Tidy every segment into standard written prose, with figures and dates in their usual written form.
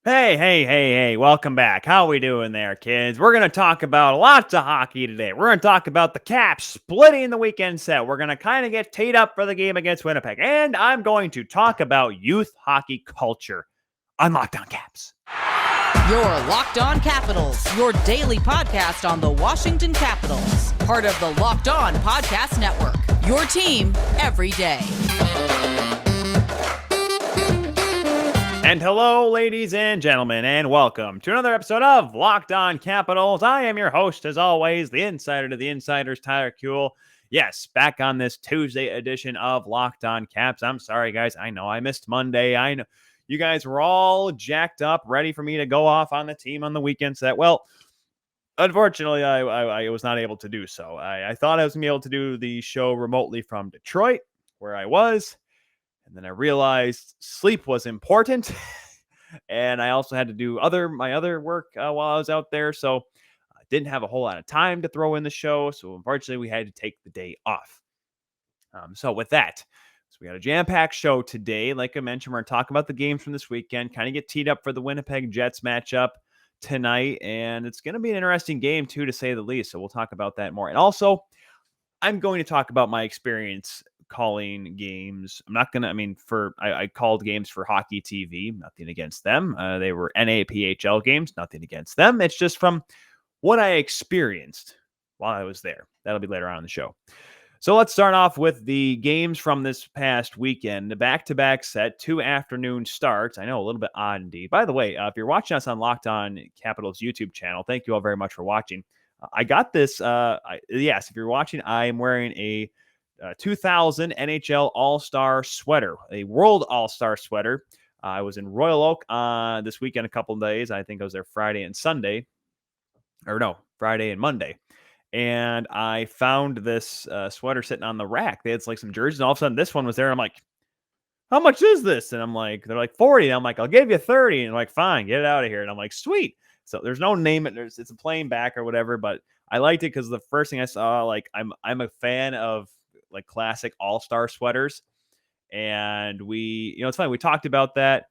Hey, welcome back. How we doing there, kids? We're going to talk about lots of hockey today. We're going to talk about the Caps splitting the weekend set. We're going to kind of get teed up for the game against Winnipeg. And I'm going to talk about youth hockey culture on Locked On Caps. Your Locked On Capitals, your daily podcast on the Washington Capitals. Part of the Locked On Podcast Network, your team every day. And hello, ladies and gentlemen, and welcome to another episode of Locked On Capitals. I am your host, as always, the insider to the insiders, Tyler Kuehl. Yes, back on this Tuesday edition of Locked On Caps. I'm sorry, guys. I know I missed Monday. I know you guys were all jacked up, ready for me to go off on the team on the weekend set. Well, unfortunately, I was not able to do so. I thought I was going to be able to do the show remotely from Detroit, where I was. And then I realized sleep was important. And I also had to do my other work while I was out there. So I didn't have a whole lot of time to throw in the show. So unfortunately, we had to take the day off. So with that, so we got a jam-packed show today. Like I mentioned, we're going to talk about the games from this weekend, kind of get teed up for the Winnipeg Jets matchup tonight. And it's going to be an interesting game, too, to say the least. So we'll talk about that more. And also, I'm going to talk about my experience calling games. I'm not going to, I called games for Hockey TV, nothing against them. They were NAPHL games, nothing against them. It's just from what I experienced while I was there. That'll be later on in the show. So let's start off with the games from this past weekend. The back-to-back set, 2 afternoon starts. I know, a little bit odd indeed. By the way, if you're watching us on Locked On Capitals YouTube channel, thank you all very much for watching. I got this. Yes, if you're watching, I'm wearing a 2000 NHL All-Star sweater, a World All-Star sweater. I was in Royal Oak this weekend, a couple of days. I think I was there Friday and Sunday. Or no, Friday and Monday. And I found this sweater sitting on the rack. They had like some jerseys, and all of a sudden this one was there. I'm like, how much is this? And I'm like, they're like 40. And I'm like, I'll give you 30. And I'm like, fine, get it out of here. And I'm like, sweet. So there's no name. It's a plain back or whatever, but I liked it because the first thing I saw, like I'm a fan of like classic all-star sweaters. And it's funny. We talked about that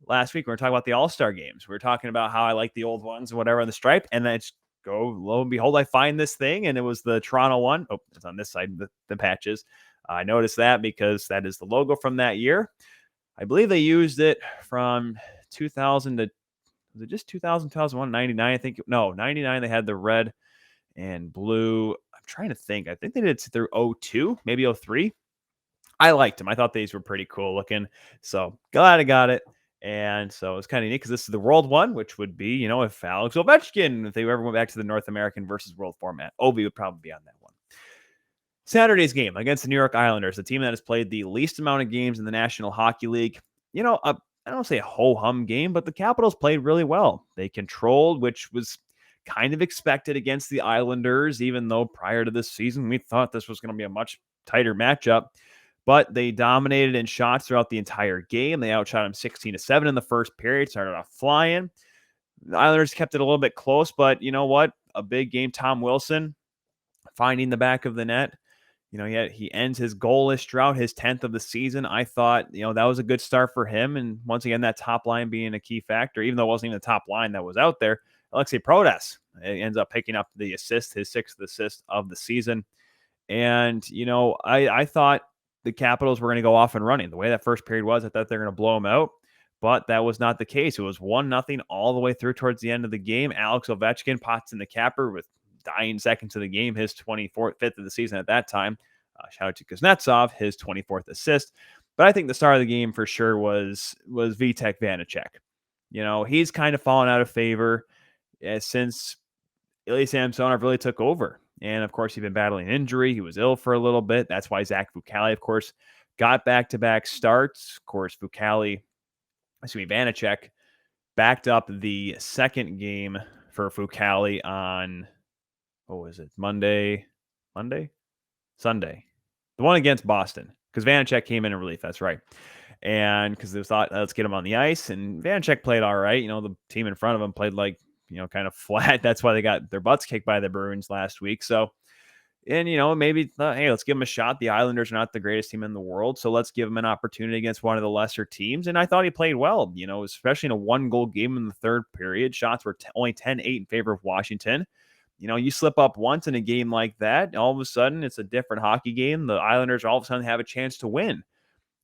last week. We were talking about the all-star games. We were talking about how I like the old ones or whatever on the stripe. And then it's lo and behold, I find this thing, and it was the Toronto one. Oh, it's on this side, the patches. I noticed that because that is the logo from that year. I believe they used it from 2000 to, was it just 2000, 2001, 99? I think, no, 99, they had the red and blue. I'm trying to think. I think they did it through 02, maybe 03. I liked them. I thought these were pretty cool looking. So glad I got it. And so it's kind of neat because this is the world one, which would be, if Alex Ovechkin, if they ever went back to the North American versus world format, Ovi would probably be on that one. Saturday's game against the New York Islanders, a team that has played the least amount of games in the National Hockey League. I don't say a ho-hum game, but the Capitals played really well. They controlled, which was kind of expected against the Islanders, even though prior to this season, we thought this was going to be a much tighter matchup. But they dominated in shots throughout the entire game. They outshot them 16-7 in the first period, started off flying. The Islanders kept it a little bit close, but you know what? A big game. Tom Wilson finding the back of the net. He ends his goalless drought, his 10th of the season. I thought, that was a good start for him. And once again, that top line being a key factor, even though it wasn't even the top line that was out there. Alexei Protas ends up picking up the assist, his 6th assist of the season. And, I thought the Capitals were going to go off and running. The way that first period was, I thought they were going to blow them out. But that was not the case. It was 1-0 all the way through towards the end of the game. Alex Ovechkin pots in the capper with dying seconds of the game, his 5th of the season at that time. Shout out to Kuznetsov, his 24th assist. But I think the star of the game for sure was Vitek Vanacek. He's kind of fallen out of favor since Ilya Samsonov really took over. And, of course, he's been battling injury. He was ill for a little bit. That's why Zach Fucale, of course, got back-to-back starts. Of course, Vanacek backed up the second game for Fucale on, Sunday? The one against Boston, because Vanacek came in relief. That's right. And because they thought, let's get him on the ice. And Vanacek played all right. The team in front of him played kind of flat. That's why they got their butts kicked by the Bruins last week. So, And, maybe thought, hey, let's give them a shot. The Islanders are not the greatest team in the world, so let's give them an opportunity against one of the lesser teams. And I thought he played well, especially in a 1-goal game in the third period. Shots were only 10-8 in favor of Washington. You slip up once in a game like that, all of a sudden it's a different hockey game. The Islanders all of a sudden have a chance to win.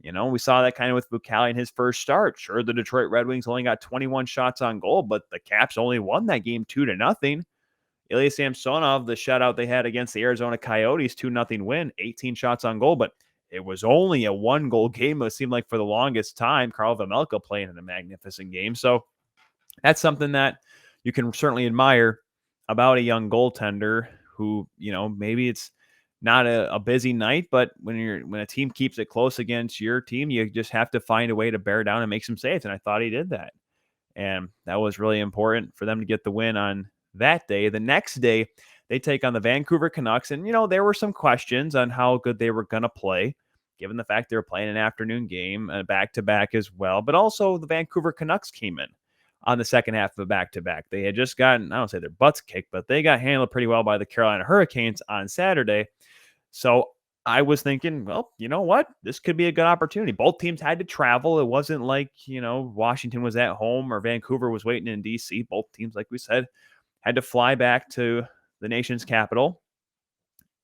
We saw that kind of with Kuehl in his first start. Sure, the Detroit Red Wings only got 21 shots on goal, but the Caps only won that game 2-0. Ilya Samsonov, the shutout they had against the Arizona Coyotes, 2-0 win, 18 shots on goal, but it was only a 1-goal game. It seemed like for the longest time, Karl Vejmelka playing in a magnificent game. So that's something that you can certainly admire about a young goaltender who, maybe it's not a busy night, but when a team keeps it close against your team, you just have to find a way to bear down and make some saves. And I thought he did that. And that was really important for them to get the win on that day. The next day, they take on the Vancouver Canucks. And, there were some questions on how good they were going to play, given the fact they were playing an afternoon game, back-to-back as well. But also the Vancouver Canucks came in on the second half of a back-to-back. They had just gotten, I don't say their butts kicked, but they got handled pretty well by the Carolina Hurricanes on Saturday. So I was thinking, well, you know what? This could be a good opportunity. Both teams had to travel. It wasn't like, Washington was at home or Vancouver was waiting in D.C. Both teams, like we said, had to fly back to the nation's capital.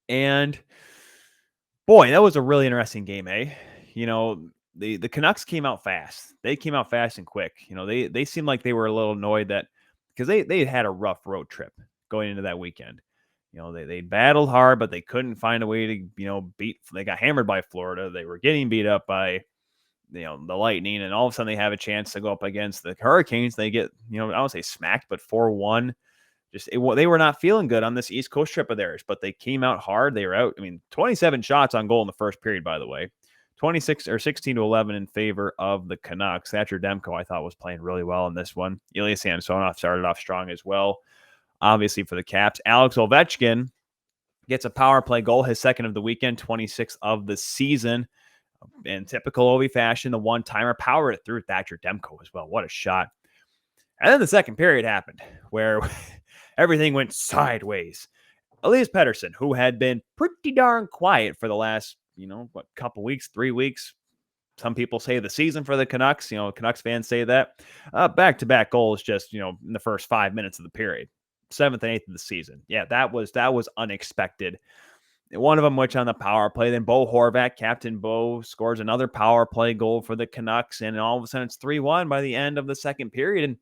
And boy, that was a really interesting game, eh? The Canucks came out fast. They came out fast and quick. They seemed like they were a little annoyed that because they had a rough road trip going into that weekend. They battled hard, but they couldn't find a way to, beat. They got hammered by Florida. They were getting beat up by, the Lightning, and all of a sudden they have a chance to go up against the Hurricanes. They get, I don't say smacked, but 4-1. They were not feeling good on this East Coast trip of theirs, but they came out hard. They were out. 27 shots on goal in the first period, by the way. 26 or 16-11 in favor of the Canucks. Thatcher Demko, I thought, was playing really well in this one. Ilya Samsonov started off strong as well. Obviously for the Caps, Alex Ovechkin gets a power play goal, his second of the weekend, 26th of the season. In typical Ovi fashion, the one-timer powered it through Thatcher Demko as well. What a shot. And then the second period happened where everything went sideways. Elias Pettersson, who had been pretty darn quiet for the last, couple weeks, 3 weeks. Some people say the season for the Canucks. Canucks fans say that. Back-to-back goals just, in the first 5 minutes of the period. 7th and 8th of the season. Yeah, that was unexpected. One of them, which on the power play, then Bo Horvat, Captain Bo, scores another power play goal for the Canucks, and all of a sudden it's 3-1 by the end of the second period.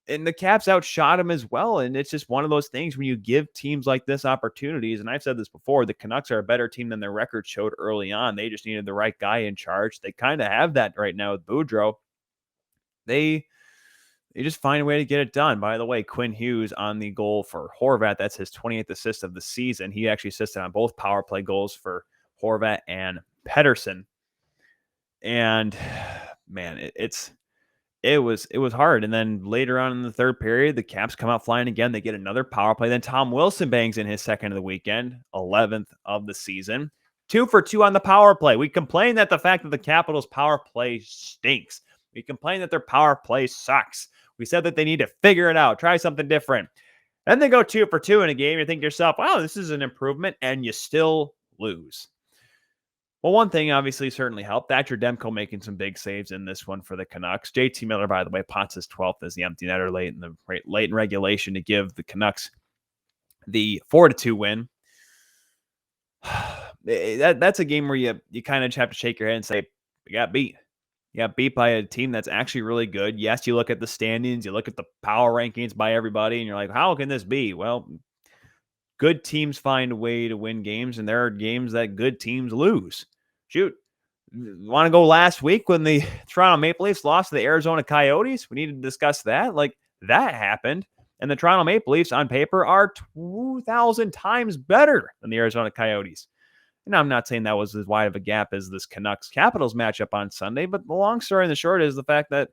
And the Caps outshot him as well. And it's just one of those things when you give teams like this opportunities. And I've said this before, the Canucks are a better team than their record showed early on. They just needed the right guy in charge. They kind of have that right now with Boudreau. They just find a way to get it done. By the way, Quinn Hughes on the goal for Horvat. That's his 28th assist of the season. He actually assisted on both power play goals for Horvat and Pettersson. And man, it was hard. And then later on in the third period, the Caps come out flying again. They get another power play. Then Tom Wilson bangs in his second of the weekend, 11th of the season. 2 for 2 on the power play. We complain that the fact that the Capitals' power play stinks. We complain that their power play sucks. We said that they need to figure it out, try something different. Then they go 2 for 2 in a game. You think to yourself, wow, this is an improvement, and you still lose. Well, one thing obviously certainly helped. Thatcher Demko making some big saves in this one for the Canucks. JT Miller, by the way, pots his 12th as the empty netter late in regulation to give the Canucks the 4-2 win. That's a game where you kind of just have to shake your head and say, we got beat. You got beat by a team that's actually really good. Yes, you look at the standings, you look at the power rankings by everybody, and you're like, how can this be? Well, good teams find a way to win games, and there are games that good teams lose. Shoot, want to go last week when the Toronto Maple Leafs lost to the Arizona Coyotes? We need to discuss that. Like, that happened, and the Toronto Maple Leafs on paper are 2,000 times better than the Arizona Coyotes. And I'm not saying that was as wide of a gap as this Canucks-Capitals matchup on Sunday, but the long story and the short is the fact that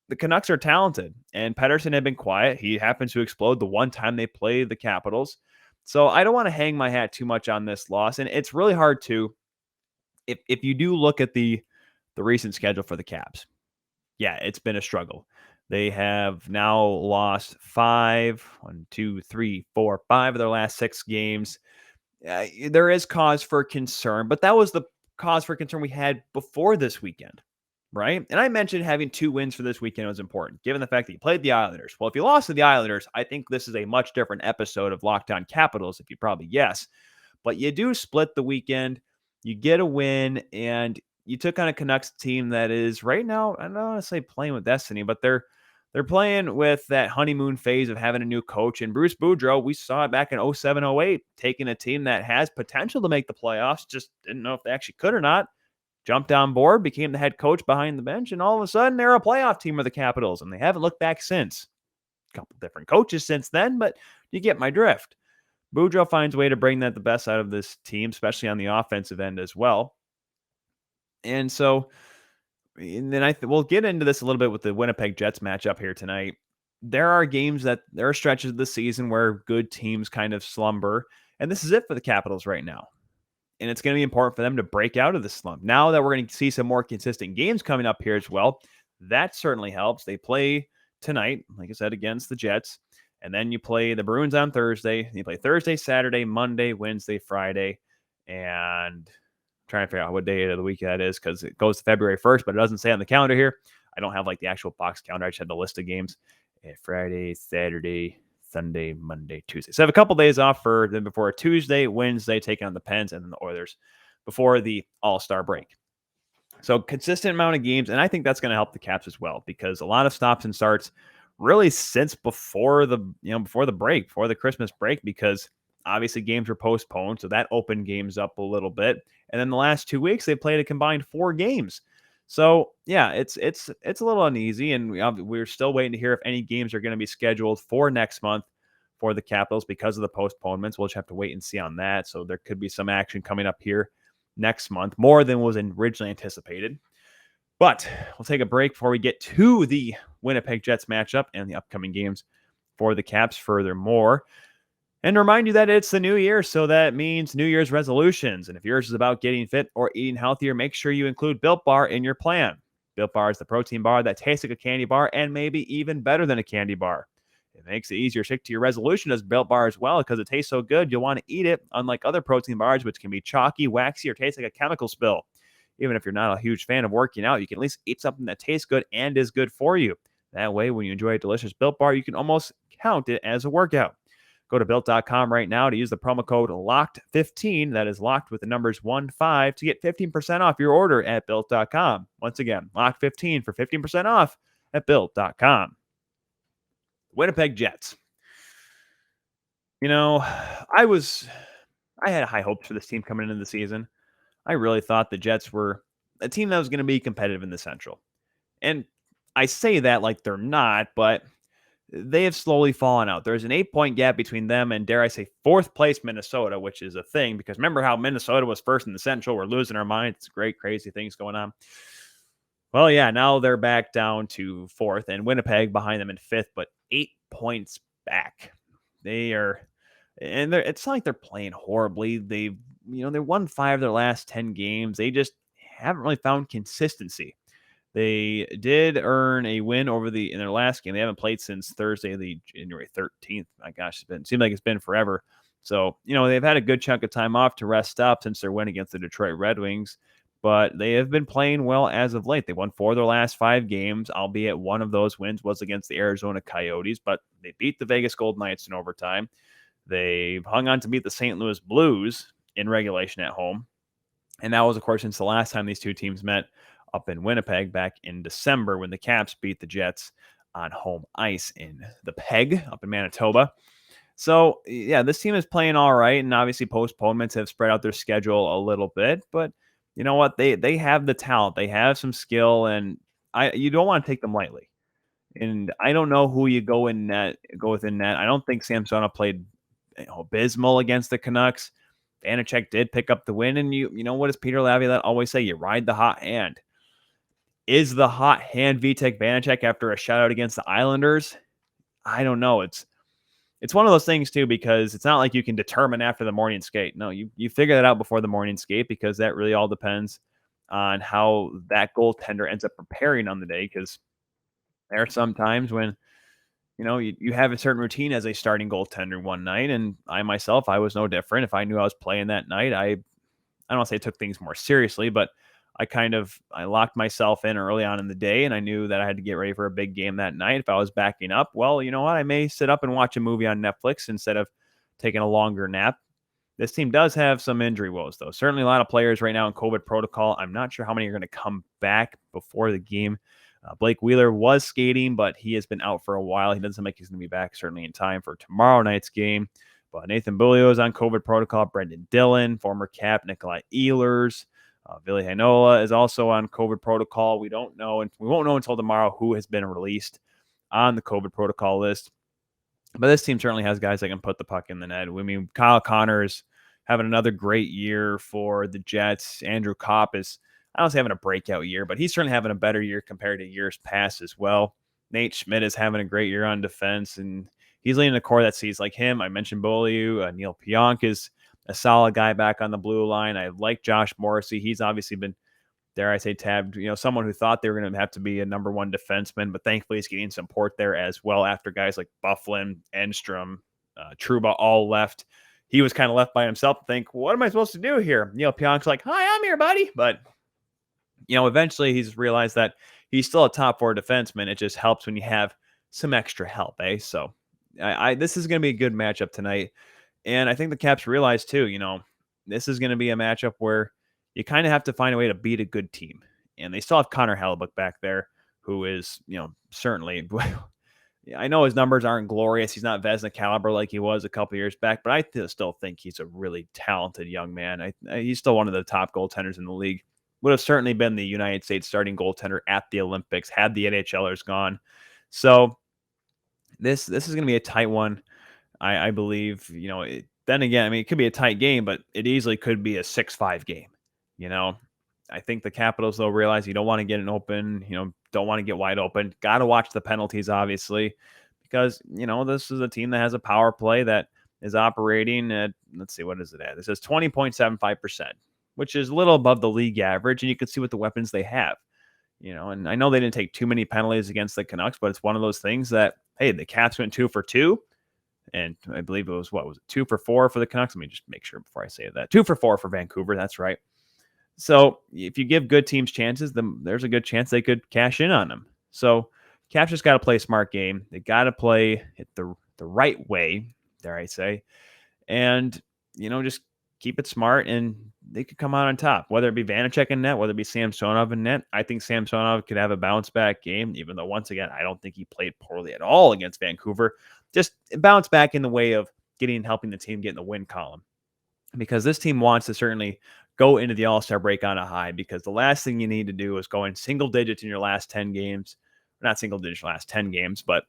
the Canucks are talented, and Pettersson had been quiet. He happens to explode the one time they play the Capitals. So I don't want to hang my hat too much on this loss, and it's really hard to, if you do look at the recent schedule for the Caps, yeah, it's been a struggle. They have now lost 5 of their last 6 games. there is cause for concern, but that was the cause for concern we had before this weekend, right? And I mentioned having 2 wins for this weekend was important, given the fact that you played the Islanders. Well, if you lost to the Islanders, I think this is a much different episode of Locked On Capitals, if you probably guess. But you do split the weekend, you get a win, and you took on a Canucks team that is right now, I don't want to say playing with destiny, but they're playing with that honeymoon phase of having a new coach. And Bruce Boudreau, we saw it back in 07, 08, taking a team that has potential to make the playoffs, just didn't know if they actually could or not. Jumped on board, became the head coach behind the bench, and all of a sudden they're a playoff team of the Capitals, and they haven't looked back since. A couple different coaches since then, but you get my drift. Boudreau finds a way to bring the best out of this team, especially on the offensive end as well. And so, and then we'll get into this a little bit with the Winnipeg Jets matchup here tonight. There are stretches of the season where good teams kind of slumber, and this is it for the Capitals right now. And it's going to be important for them to break out of the slump. Now that we're going to see some more consistent games coming up here as well, that certainly helps. They play tonight, like I said, against the Jets. And then you play the Bruins on Thursday. You play Thursday, Saturday, Monday, Wednesday, Friday. And I'm trying to figure out what day of the week that is because it goes to February 1st, but it doesn't say on the calendar here. I don't have like the actual box calendar. I just had the list of games. Friday, Saturday, Sunday, Monday, Tuesday. So I have a couple days off before Tuesday, Wednesday, taking on the Pens and then the Oilers before the All-Star break. So consistent amount of games, and I think that's going to help the Caps as well because a lot of stops and starts really since before the break, before the Christmas break, because obviously games were postponed, so that opened games up a little bit. And then the last 2 weeks they played a combined 4 games. So yeah, it's a little uneasy, and we're still waiting to hear if any games are going to be scheduled for next month for the Capitals because of the postponements. We'll just have to wait and see on that. So there could be some action coming up here next month, more than was originally anticipated. But we'll take a break before we get to the Winnipeg Jets matchup and the upcoming games for the Caps furthermore. And remind you that it's the new year, so that means New Year's resolutions. And if yours is about getting fit or eating healthier, make sure you include Built Bar in your plan. Built Bar is the protein bar that tastes like a candy bar and maybe even better than a candy bar. It makes it easier to stick to your resolution as Built Bar as well because it tastes so good you'll want to eat it, unlike other protein bars which can be chalky, waxy, or taste like a chemical spill. Even if you're not a huge fan of working out, you can at least eat something that tastes good and is good for you. That way, when you enjoy a delicious Built Bar, you can almost count it as a workout. Go to Built.com right now to use the promo code LOCKED15, that is locked with the numbers 15, to get 15% off your order at Built.com. Once again, LOCKED15 for 15% off at Built.com. Winnipeg Jets. I had high hopes for this team coming into the season. I really thought the Jets were a team that was going to be competitive in the Central. And I say that like they're not, but they have slowly fallen out. There's an 8-point gap between them and, dare I say, 4th place Minnesota, which is a thing because remember how Minnesota was first in the Central? We're losing our minds. It's great, crazy things going on. Well, yeah, now they're back down to 4th and Winnipeg behind them in 5th, but 8 points back. It's not like they're playing horribly. They won 5 of their last 10 games. They just haven't really found consistency. They did earn a win in their last game. They haven't played since Thursday, the January 13th. My gosh, seemed like it's been forever. So, they've had a good chunk of time off to rest up since their win against the Detroit Red Wings, but they have been playing well as of late. They won 4 of their last 5 games, albeit one of those wins was against the Arizona Coyotes, but they beat the Vegas Golden Knights in overtime. They've hung on to beat the St. Louis Blues in regulation at home. And that was, of course, since the last time these two teams met up in Winnipeg back in December when the Caps beat the Jets on home ice in the Peg up in Manitoba. So, yeah, this team is playing all right, and obviously postponements have spread out their schedule a little bit, but you know what? They have the talent. They have some skill, and you don't want to take them lightly. And I don't know who you go within net. I don't think Samsonov played abysmal against the Canucks. Vanacek did pick up the win, and you know what does Peter Laviolette always say? You ride the hot hand. Is the hot hand Vitek Vanacek after a shutout against the Islanders? I don't know. It's one of those things too, because it's not like you can determine after the morning skate. No, you figure that out before the morning skate, because that really all depends on how that goaltender ends up preparing on the day. Because there are some times when you have a certain routine as a starting goaltender one night, and I myself, I was no different. If I knew I was playing that night, I don't want to say I took things more seriously, but I locked myself in early on in the day, and I knew that I had to get ready for a big game that night. If I was backing up, well, you know what? I may sit up and watch a movie on Netflix instead of taking a longer nap. This team does have some injury woes, though. Certainly a lot of players right now in COVID protocol. I'm not sure how many are going to come back before the game. Blake Wheeler was skating, but he has been out for a while. He doesn't seem like he's going to be back certainly in time for tomorrow night's game. But Nathan Beaulieu is on COVID protocol. Brendan Dillon, former cap Nikolai Ehlers. Ville Heinola is also on COVID protocol. We don't know, and we won't know until tomorrow who has been released on the COVID protocol list. But this team certainly has guys that can put the puck in the net. I mean, Kyle Connors having another great year for the Jets. Andrew Kopp is, I don't say having a breakout year, but he's certainly having a better year compared to years past as well. Nate Schmidt is having a great year on defense, and he's leading a core that sees like him. I mentioned Beaulieu. Neil Pionk is a solid guy back on the blue line. I like Josh Morrissey. He's obviously been, dare I say, tabbed, someone who thought they were going to have to be a number one defenseman, but thankfully he's getting support there as well after guys like Bufflin, Enstrom, Trouba all left. He was kind of left by himself to think, what am I supposed to do here? Pionk's like, hi, I'm here, buddy. But, eventually he's realized that he's still a top four defenseman. It just helps when you have some extra help, eh? So this is going to be a good matchup tonight. And I think the Caps realize too, this is going to be a matchup where you kind of have to find a way to beat a good team. And they still have Connor Hellebuyck back there, who is, certainly, I know his numbers aren't glorious. He's not Vezina caliber like he was a couple years back, but I still think he's a really talented young man. He's still one of the top goaltenders in the league. Would have certainly been the United States starting goaltender at the Olympics had the NHLers gone. So this is going to be a tight one. I believe, then again, it could be a tight game, but it easily could be a 6-5 game. I think the Capitals, though, realize you don't want to get an open, don't want to get wide open. Got to watch the penalties, obviously, because, this is a team that has a power play that is operating at, let's see, what is it at? It says 20.75%, which is a little above the league average, and you can see what the weapons they have. And I know they didn't take too many penalties against the Canucks, but it's one of those things that, hey, the Caps went 2 for 2. And I believe it was, 2 for 4 for the Canucks? Let me just make sure before I say that. 2 for 4 for Vancouver. That's right. So if you give good teams chances, then there's a good chance they could cash in on them. So Caps just got to play a smart game. They got to play it the right way, dare I say. And, just keep it smart, and they could come out on top, whether it be Vanacek in net, whether it be Samsonov in net. I think Samsonov could have a bounce-back game, even though, once again, I don't think he played poorly at all against Vancouver. Just bounce back in the way of helping the team get in the win column, because this team wants to certainly go into the All-Star break on a high, because the last thing you need to do is go in single digits in your last 10 games. Not single digits last 10 games, but,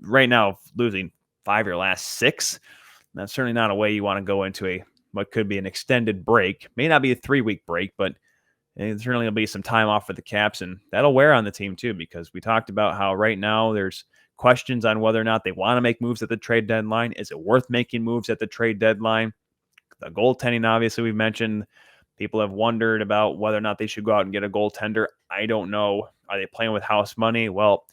right now losing 5 of your last 6, that's certainly not a way you want to go into what could be an extended break. May not be a 3-week break, but it certainly will be some time off for the Caps, and that'll wear on the team too, because we talked about how right now there's questions on whether or not they want to make moves at the trade deadline. Is it worth making moves at the trade deadline? The goaltending, obviously, we've mentioned. People have wondered about whether or not they should go out and get a goaltender. I don't know. Are they playing with house money? Well,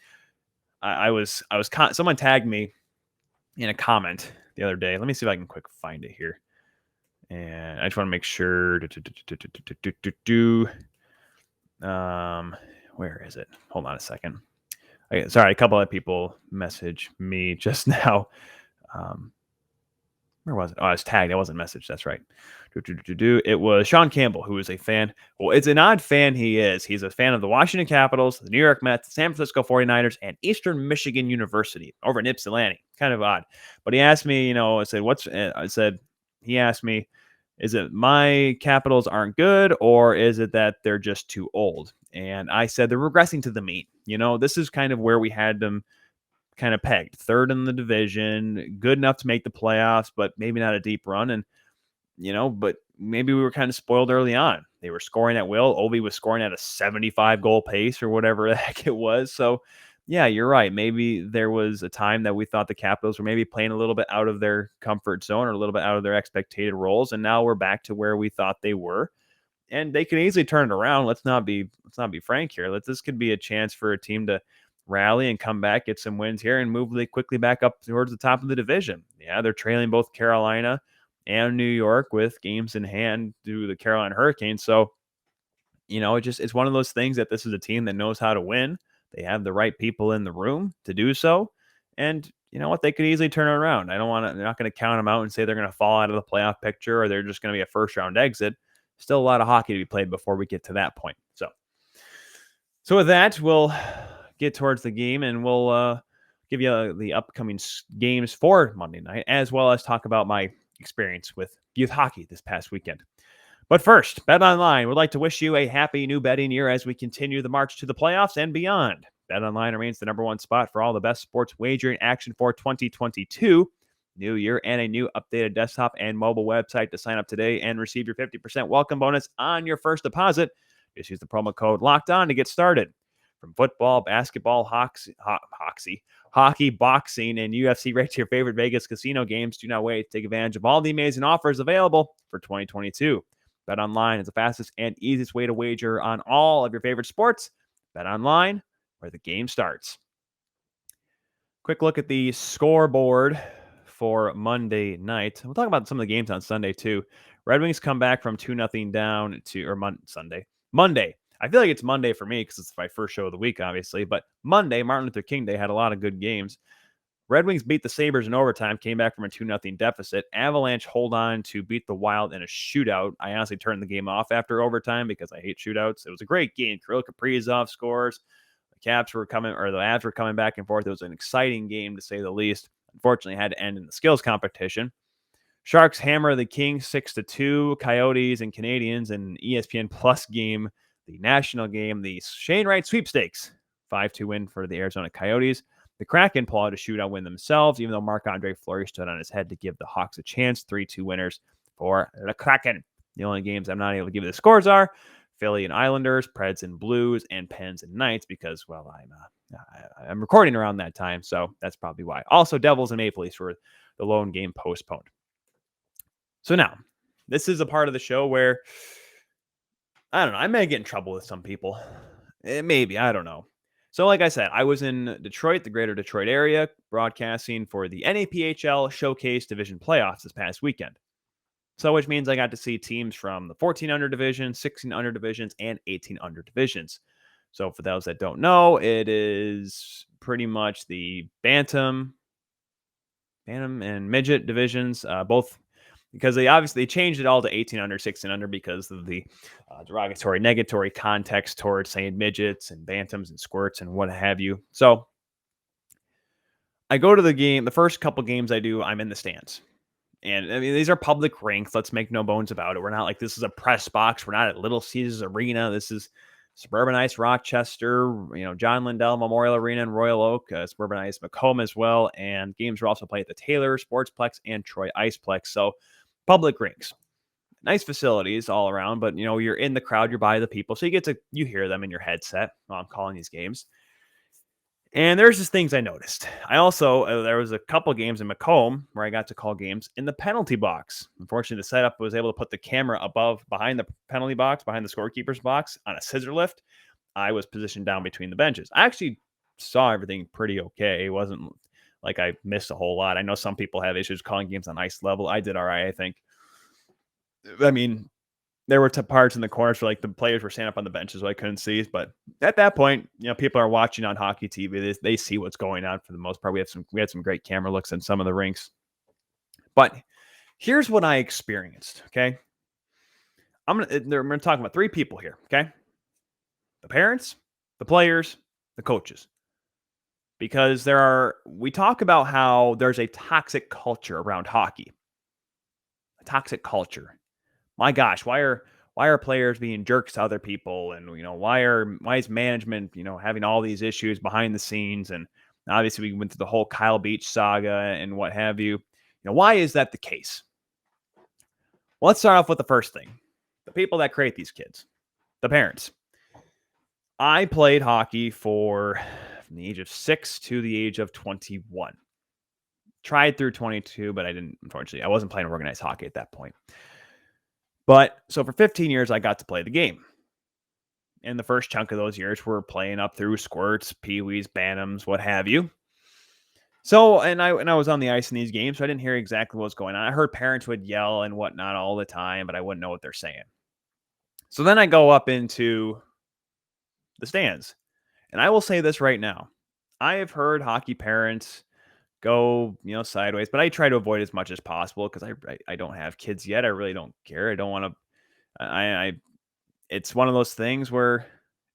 someone tagged me in a comment the other day. Let me see if I can quick find it here. And I just want to make sure. Where is it? Hold on a second. Sorry, a couple of people messaged me just now. Where was it? Oh, I was tagged. I wasn't messaged. That's right. It was Sean Campbell, who is a fan. Well, it's an odd fan he is. He's a fan of the Washington Capitals, the New York Mets, the San Francisco 49ers, and Eastern Michigan University over in Ypsilanti. Kind of odd. But he asked me, he asked me, is it my Capitals aren't good, or is it that they're just too old? And I said they're regressing to the mean. This is kind of where we had them kind of pegged. 3rd in the division, good enough to make the playoffs, but maybe not a deep run. And, but maybe we were kind of spoiled early on. They were scoring at will. Ovi was scoring at a 75-goal pace or whatever the heck it was. So, yeah, you're right. Maybe there was a time that we thought the Capitals were maybe playing a little bit out of their comfort zone or a little bit out of their expected roles. And now we're back to where we thought they were. And they can easily turn it around. Let's not be frank here. This could be a chance for a team to rally and come back, get some wins here, and move really quickly back up towards the top of the division. Yeah, they're trailing both Carolina and New York with games in hand to the Carolina Hurricanes. So, it's one of those things that this is a team that knows how to win. They have the right people in the room to do so. And you know what? They could easily turn it around. They're not going to count them out and say they're going to fall out of the playoff picture or they're just going to be a first round exit. Still a lot of hockey to be played before we get to that point. So with that, we'll get towards the game and we'll give you the upcoming games for Monday night, as well as talk about my experience with youth hockey this past weekend. But first, BetOnline would like to wish you a happy new betting year as we continue the march to the playoffs and beyond. BetOnline remains the number one spot for all the best sports wagering action for 2022. New year and a new updated desktop and mobile website to sign up today and receive your 50% welcome bonus on your first deposit. Just use the promo code LOCKEDON to get started. From football, basketball, hockey, boxing, and UFC right to your favorite Vegas casino games, do not wait to take advantage of all the amazing offers available for 2022. BetOnline is the fastest and easiest way to wager on all of your favorite sports. BetOnline, where the game starts. Quick look at the scoreboard for Monday night. We'll talk about some of the games on Sunday too. Red Wings come back from 2-0 down to Monday. I feel like it's Monday for me because it's my first show of the week, obviously. But Monday, Martin Luther King Day, had a lot of good games. Red Wings beat the Sabres in overtime, came back from a 2-0 deficit. Avalanche hold on to beat the Wild in a shootout. I honestly turned the game off after overtime because I hate shootouts. It was a great game. Kirill Kaprizov scores. The Avs were coming back and forth. It was an exciting game, to say the least. Unfortunately, it had to end in the skills competition. Sharks hammer the Kings 6-2. Coyotes and Canadians in ESPN Plus game, the national game, the Shane Wright sweepstakes. 5-2 win for the Arizona Coyotes. The Kraken pull out a shootout win themselves, even though Marc-Andre Fleury stood on his head to give the Hawks a chance. 3-2 winners for the Kraken. The only games I'm not able to give you the scores are Philly and Islanders, Preds and Blues, and Pens and Knights because, well, I'm recording around that time, so that's probably why. Also, Devils and Maple Leafs were the lone game postponed. So now, this is a part of the show where, I don't know, I may get in trouble with some people. Maybe, I don't know. So like I said, I was in Detroit, the greater Detroit area, broadcasting for the NAPHL Showcase Division Playoffs this past weekend. So which means I got to see teams from the 14 under division, 16 under divisions, and 18 under divisions. So for those that don't know, it is pretty much the Bantam and Midget divisions, both because they changed it all to 18 under, 16 under because of the derogatory, negatory context towards saying midgets and bantams and squirts and what have you. So I go to the game. The first couple games I do, I'm in the stands. And I mean, these are public rinks. Let's make no bones about it. We're not like this is a press box. We're not at Little Caesars Arena. This is Suburbanized Rochester, John Lindell Memorial Arena in Royal Oak, Suburbanized Macomb as well. And games were also played at the Taylor Sportsplex and Troy Iceplex. So public rinks, nice facilities all around. But, you're in the crowd, you're by the people. So you hear them in your headset while I'm calling these games. And there's just things I noticed. I also, there was a couple games in Macomb where I got to call games in the penalty box. Unfortunately, the setup was able to put the camera behind the penalty box, behind the scorekeeper's box on a scissor lift. I was positioned down between the benches. I actually saw everything pretty okay. It wasn't like I missed a whole lot. I know some people have issues calling games on ice level. I did all right, I think. I mean, there were parts in the corners where the players were standing up on the benches so I couldn't see. But at that point, people are watching on hockey TV. They see what's going on for the most part. We had some great camera looks in some of the rinks. But here's what I experienced, okay? I'm going to talk about three people here, okay? The parents, the players, the coaches. Because we talk about how there's a toxic culture around hockey. A toxic culture. My gosh, why are players being jerks to other people? And, why is management, having all these issues behind the scenes? And obviously we went through the whole Kyle Beach saga and what have you. Why is that the case? Well, let's start off with the first thing. The people that create these kids, the parents. I played hockey from the age of 6 to the age of 21. Tried through 22, but unfortunately, I wasn't playing organized hockey at that point. But so for 15 years, I got to play the game. And the first chunk of those years were playing up through squirts, peewees, bantams, what have you. So, and I was on the ice in these games, so I didn't hear exactly what was going on. I heard parents would yell and whatnot all the time, but I wouldn't know what they're saying. So then I go up into the stands, and I will say this right now. I have heard hockey parents go, sideways, but I try to avoid as much as possible because I don't have kids yet. I really don't care. I don't want to. It's one of those things where,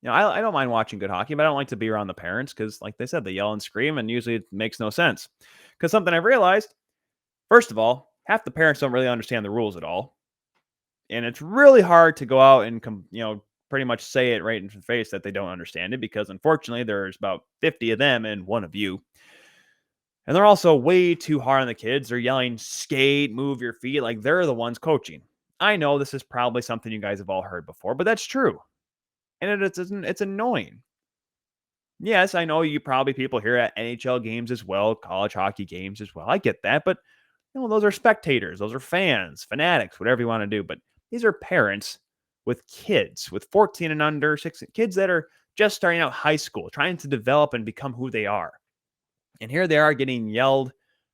I don't mind watching good hockey, but I don't like to be around the parents because, like they said, they yell and scream, and usually it makes no sense. Because something I've realized, first of all, half the parents don't really understand the rules at all, and it's really hard to go out and pretty much say it right in the face that they don't understand it because, unfortunately, there's about 50 of them and one of you. And they're also way too hard on the kids. They're yelling, skate, move your feet, like they're the ones coaching. I know this is probably something you guys have all heard before, but that's true. And it's annoying. Yes, I know you probably people here at NHL games as well, college hockey games as well. I get that, but those are spectators, those are fans, fanatics, whatever you want to do. But these are parents with kids, with 14 and under, kids that are just starting out high school, trying to develop and become who they are. And here they are getting yelled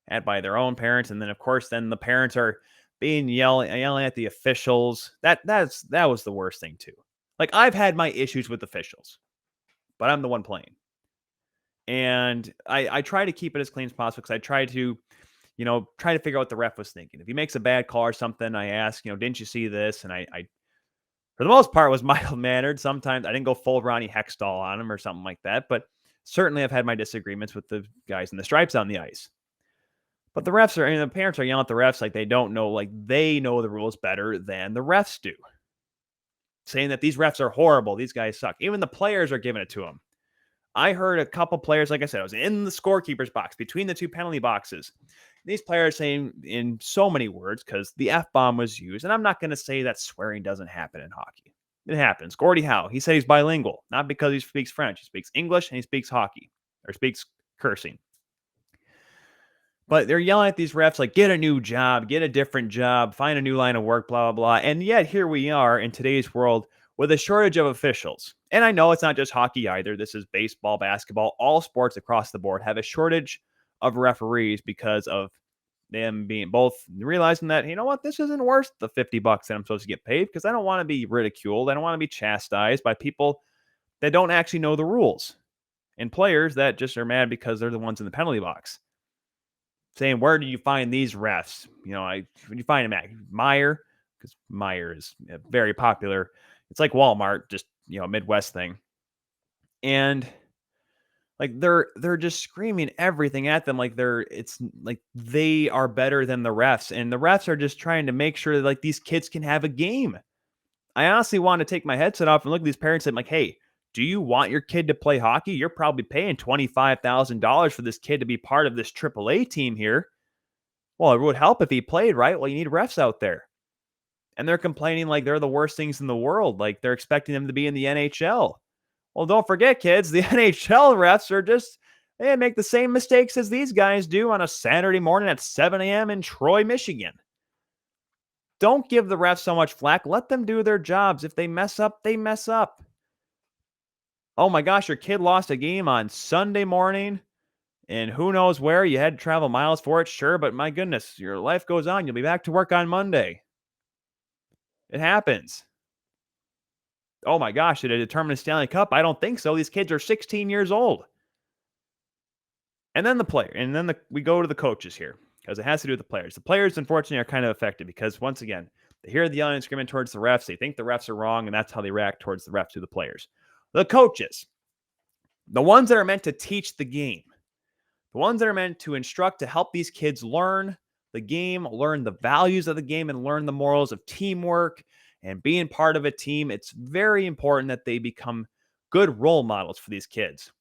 at by their own parents, and then of course, then the parents are being yelling at the officials. That was the worst thing too. Like, I've had my issues with officials, but I'm the one playing. And I try to keep it as clean as possible because I try to, try to figure out what the ref was thinking. If he makes a bad call or something, I ask, didn't you see this? And I for the most part, was mild-mannered. Sometimes I didn't go full Ronnie Hextall on him or something like that, but certainly I've had my disagreements with the guys in the stripes on the ice. But the refs the parents are yelling at the refs like they don't know, like they know the rules better than the refs do. Saying that these refs are horrible, these guys suck. Even the players are giving it to them. I heard a couple players, like I said, I was in the scorekeeper's box between the two penalty boxes. These players saying in so many words because the F-bomb was used. And I'm not going to say that swearing doesn't happen in hockey. It happens. Gordie Howe, he said he's bilingual, not because he speaks French. He speaks English and he speaks hockey or speaks cursing. But they're yelling at these refs like, get a new job, get a different job, find a new line of work, blah, blah, blah. And yet here we are in today's world with a shortage of officials. And I know it's not just hockey either. This is baseball, basketball, all sports across the board have a shortage of referees because of them being both realizing that, this isn't worth the $50 that I'm supposed to get paid because I don't want to be ridiculed. I don't want to be chastised by people that don't actually know the rules and players that just are mad because they're the ones in the penalty box. Saying, where do you find these refs? When you find them at Meijer, because Meijer is very popular. It's like Walmart, just, Midwest thing. And like they're just screaming everything at them like it's like they are better than the refs. And the refs are just trying to make sure that like these kids can have a game. I honestly want to take my headset off and look at these parents and I'm like, hey, do you want your kid to play hockey? You're probably paying $25,000 for this kid to be part of this AAA team here. Well, it would help if he played, right? Well, you need refs out there. And they're complaining like they're the worst things in the world. Like they're expecting them to be in the NHL. Well, don't forget, kids, the NHL refs are they make the same mistakes as these guys do on a Saturday morning at 7 a.m. in Troy, Michigan. Don't give the refs so much flack. Let them do their jobs. If they mess up, they mess up. Oh my gosh, your kid lost a game on Sunday morning and who knows where. You had to travel miles for it, sure, but my goodness, your life goes on. You'll be back to work on Monday. It happens. Oh my gosh, did it determine the Stanley Cup? I don't think so. These kids are 16 years old. And then we go to the coaches here because it has to do with the players. The players, unfortunately, are kind of affected because, once again, they hear the yelling and screaming towards the refs. They think the refs are wrong, and that's how they react towards the refs to the players. The coaches, the ones that are meant to teach the game, the ones that are meant to instruct to help these kids learn the game, learn the values of the game, and learn the morals of teamwork and being part of a team. It's very important that they become good role models for these kids.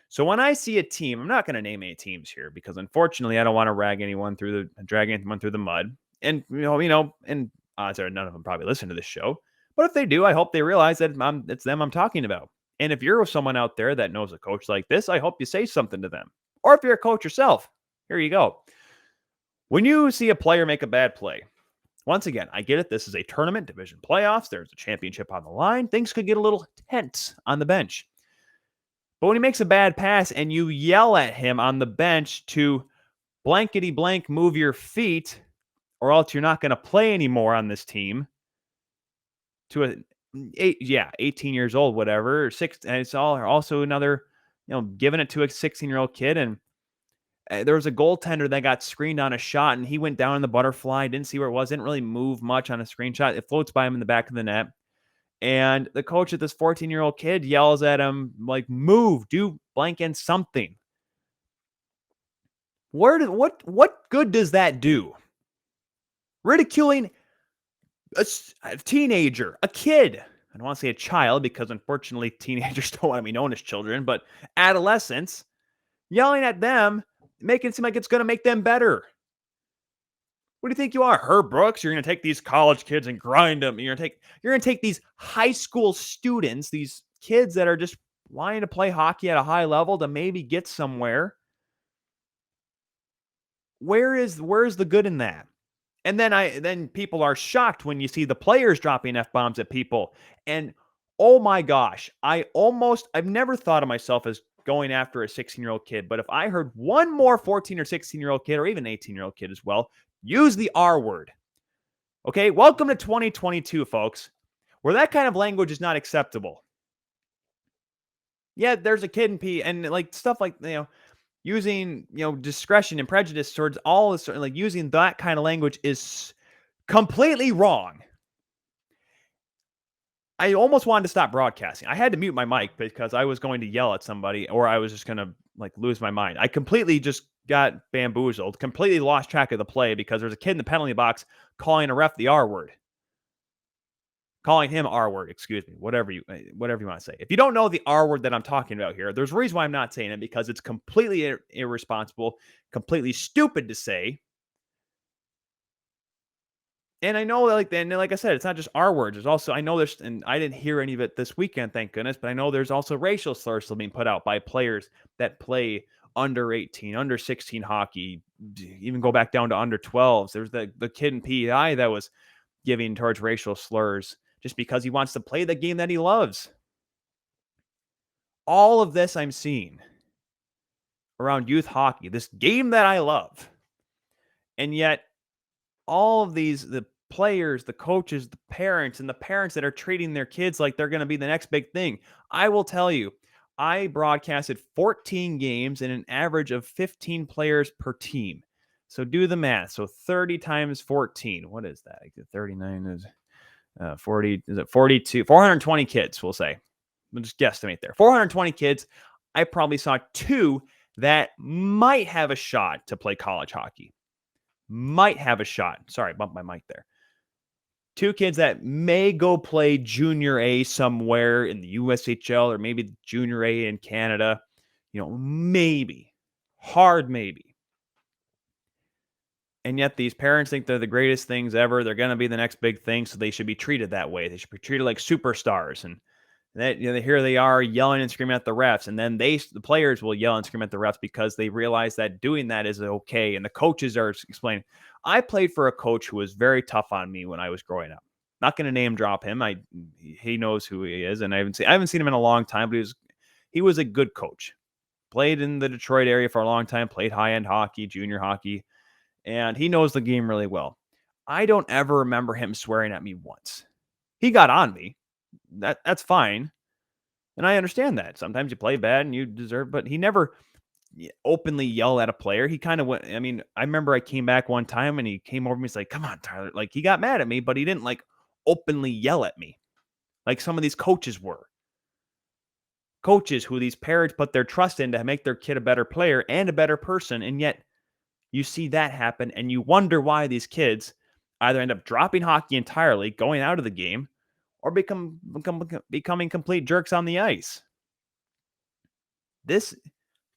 So when I see a team, I'm not going to name any teams here because, unfortunately, I don't want to drag anyone through the mud. And and odds are none of them probably listen to this show. But if they do, I hope they realize that it's them I'm talking about. And if you're someone out there that knows a coach like this, I hope you say something to them. Or if you're a coach yourself, here you go. When you see a player make a bad play, Once again, I get it. This is a tournament, division playoffs. There's a championship on the line. Things could get a little tense on the bench. But when he makes a bad pass and you yell at him on the bench to blankety blank move your feet, or else you're not going to play anymore on this team, to 18 years old, whatever, six, and it's also another, giving it to a 16-year-old kid. And there was a goaltender that got screened on a shot, and he went down in the butterfly, didn't see where it was, didn't really move much on a screenshot. It floats by him in the back of the net. And the coach of this 14-year-old kid yells at him, like, move, do blank and something. What good does that do? Ridiculing a teenager, a kid. I don't want to say a child because unfortunately teenagers don't want to be known as children, but adolescents, yelling at them, making it seem like it's going to make them better. What do you think you are, Herb Brooks? You're going to take these college kids and grind them. You're going to take these high school students, these kids that are just wanting to play hockey at a high level to maybe get somewhere. Where is the good in that? And then people are shocked when you see the players dropping F-bombs at people. And oh my gosh, I've never thought of myself as going after a 16-year-old kid. But if I heard one more 14 or 16-year-old kid, or even 18-year-old kid as well, use the R word. Okay, welcome to 2022, folks, where that kind of language is not acceptable. Yeah, there's a kid in P, and like stuff like, using, discretion and prejudice towards all this, like using that kind of language is completely wrong. I almost wanted to stop broadcasting. I had to mute my mic because I was going to yell at somebody, or I was just going to like lose my mind. I completely just got bamboozled, completely lost track of the play because there's a kid in the penalty box calling a ref the R word. Calling him R word, excuse me, whatever you want to say. If you don't know the R word that I'm talking about here, there's a reason why I'm not saying it, because it's completely irresponsible, completely stupid to say. And I know, like I said, it's not just R words. There's also, I know there's, and I didn't hear any of it this weekend, thank goodness, but I know there's also racial slurs still being put out by players that play under 18, under 16 hockey, even go back down to under 12s. There's the kid in PEI that was giving towards racial slurs just because he wants to play the game that he loves. All of this I'm seeing around youth hockey, this game that I love. And yet all of these, the players, the coaches, the parents that are treating their kids like they're going to be the next big thing. I will tell you, I broadcasted 14 games and an average of 15 players per team. So do the math. So 30 times 14. What is that? 39 is 40. Is it 42? 420 kids, we'll say. We'll just guesstimate there. 420 kids. I probably saw two that might have a shot to play college hockey. Might have a shot. Sorry, bumped my mic there. Two kids that may go play junior A somewhere in the USHL, or maybe junior A in Canada. Maybe. Hard maybe. And yet these parents think they're the greatest things ever. They're going to be the next big thing, so they should be treated that way. They should be treated like superstars. And that, here they are yelling and screaming at the refs. And then the players will yell and scream at the refs because they realize that doing that is okay. And the coaches are explaining. I played for a coach who was very tough on me when I was growing up. Not going to name drop him. He knows who he is, and I haven't seen him in a long time, but he was a good coach. Played in the Detroit area for a long time, played high-end hockey, junior hockey, and he knows the game really well. I don't ever remember him swearing at me once. He got on me. That's fine. And I understand that. Sometimes you play bad and you deserve, but he never openly yelled at a player. He kind of went, I remember I came back one time and he came over to me and he's like, come on, Tyler. Like, he got mad at me, but he didn't like openly yell at me like some of these coaches were. Coaches who these parents put their trust in to make their kid a better player and a better person. And yet you see that happen and you wonder why these kids either end up dropping hockey entirely, going out of the game, or becoming complete jerks on the ice. This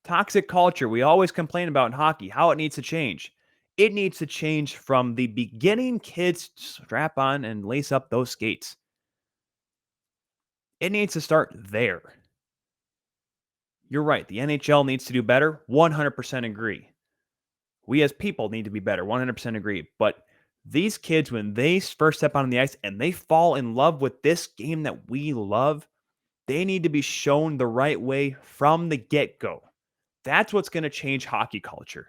toxic culture we always complain about in hockey, how it needs to change. It needs to change from the beginning. Kids, strap on and lace up those skates. It needs to start there. You're right. The NHL needs to do better. 100% agree. We as people need to be better. 100% agree. But These kids, when they first step on the ice and they fall in love with this game that we love, they need to be shown the right way from the get-go. That's what's going to change hockey culture.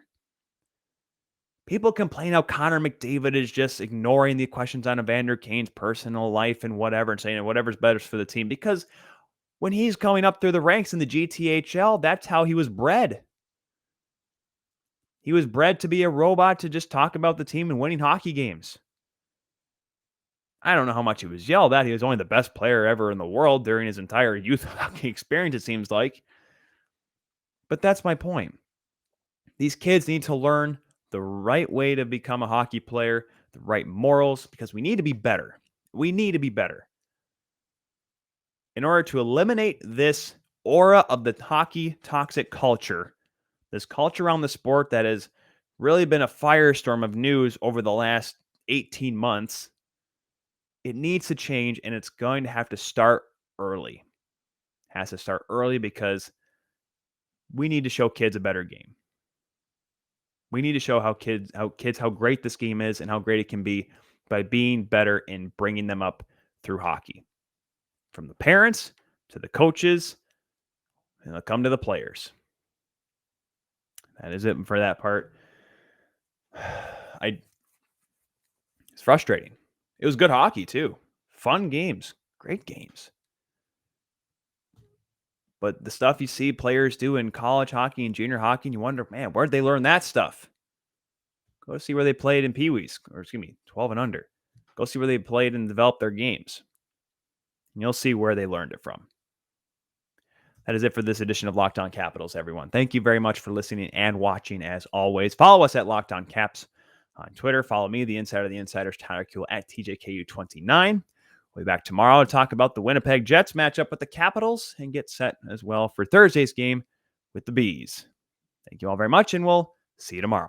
People complain how Connor McDavid is just ignoring the questions on Evander Kane's personal life and whatever, and saying whatever's better for the team, because when he's coming up through the ranks in the GTHL, that's how he was bred. He was bred to be a robot, to just talk about the team and winning hockey games. I don't know how much he was yelled at. He was only the best player ever in the world during his entire youth hockey experience, it seems like. But that's my point. These kids need to learn the right way to become a hockey player, the right morals, because we need to be better. We need to be better. In order to eliminate this aura of the hockey toxic culture, this culture around the sport that has really been a firestorm of news over the last 18 months, it needs to change, and it's going to have to start early. It has to start early because we need to show kids a better game. We need to show how great this game is and how great it can be by being better and bringing them up through hockey. From the parents to the coaches, and they'll come to the players. That is it for that part. It's frustrating. It was good hockey too. Fun games, great games. But the stuff you see players do in college hockey and junior hockey, and you wonder, man, where'd they learn that stuff? Go see where they played in Pee-wees, 12 and under. Go see where they played and developed their games. And you'll see where they learned it from. That is it for this edition of Locked On Capitals, everyone. Thank you very much for listening and watching, as always. Follow us at Locked On Caps on Twitter. Follow me, the Insider of the Insiders, Tyler Kuehl, at TJKU29. We'll be back tomorrow to talk about the Winnipeg Jets matchup with the Capitals and get set as well for Thursday's game with the Bees. Thank you all very much, and we'll see you tomorrow.